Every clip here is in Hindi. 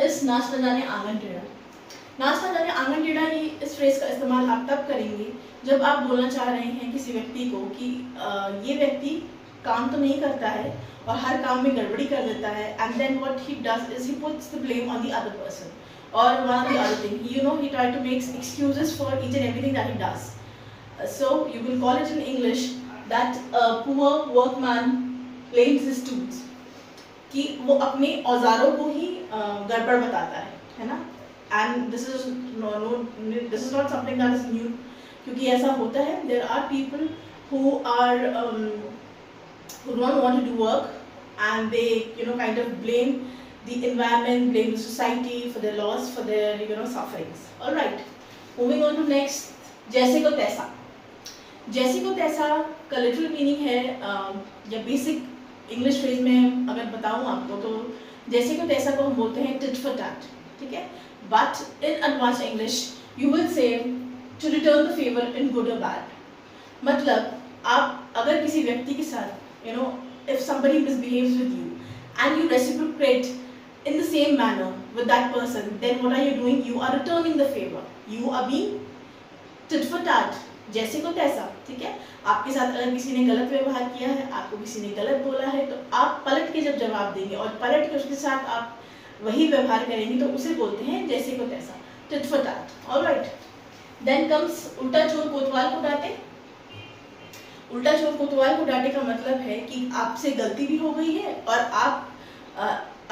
इस नाच न जाने आंगन टेढ़ा। नाच न जाने आंगन टेढ़ा ही इस फ्रेज का इस्तेमाल आप तब करेंगे जब आप बोलना चाह रहे हैं किसी व्यक्ति को कि ये व्यक्ति काम तो नहीं करता है और हर काम में गड़बड़ी कर देता है, and then what he does is he puts the blame on the other person और one of the other thing, you know, he try to make excuses for each and everything that he does. So you will call it in English that a poor workman blames his tools, कि वो अपने औजारों को ही गड़बड़ बताता है ना. And this is not something that is new, क्योंकि ऐसा होता है. There are people who don't want to do work and they kind of blame the environment, blame the society for their loss, for their sufferings. All right, moving on to next, जैसे को तैसा. जैसे को तैसा का लिटरल मीनिंग है, या बेसिक इंग्लिश फ्रेज में अगर बताऊं आपको तो जैसे को तैसा को हम बोलते हैं टिट फॉर टैट, ठीक है. But in advance English you will say to return the favour in good और बैड. मतलब आप अगर किसी व्यक्ति के साथ if somebody misbehaves with you and you reciprocate in the same manner with that person, then what are you doing? You are returning the favor. You are being tit for tat, जैसे को तैसा, ठीक है. आपके साथ अगर किसी ने गलत व्यवहार किया है, आपको किसी ने गलत बोला है, तो आप पलट के जब जवाब देंगे और पलट के उसके साथ आप वही व्यवहार करेंगे तो उसे बोलते हैं जैसे को तैसा, tit for tat. Alright, then comes उल्टा चोर कोतवाल को डांटे. उल्टा चोर कोतवाल को डांटे का मतलब है कि आपसे गलती भी हो गई है और आप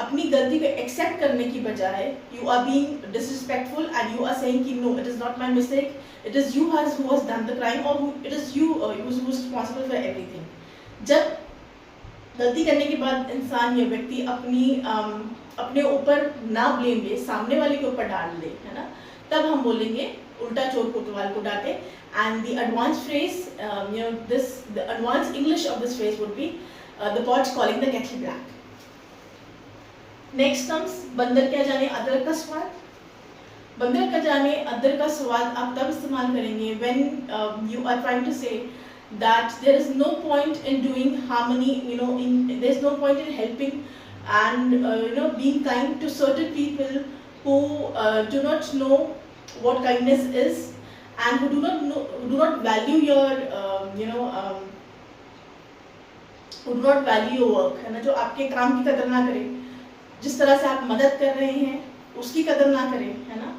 अपनी गलती को एक्सेप्ट करने की बजाय you are being disrespectful and you are saying कि no, it is not my mistake, it is you who has done the crime, और it is you who is responsible for everything. जब गलती करने के बाद इंसान या व्यक्ति अपने ऊपर ना ब्लेम ले, सामने वाले के ऊपर डाल ले, है ना, तब हम बोलेंगे उल्टा चोर कोतवाल को डांटे. And the advanced phrase, the advanced English of this phrase would be the pot calling the kettle black. Next comes बंदर क्या जाने अदरक का स्वाद. बंदर का जाने अदरक का स्वाद आप तब इस्तेमाल करेंगे when you are trying to say that there is no point in doing harmony, there is no point in helping and being kind to certain people who do not know what kindness is and who do not value your who do not value your work, है ना, जो आपके काम की कदर ना करे, जिस तरह से आप मदद कर रहे हैं उसकी कदर ना करें, है ना.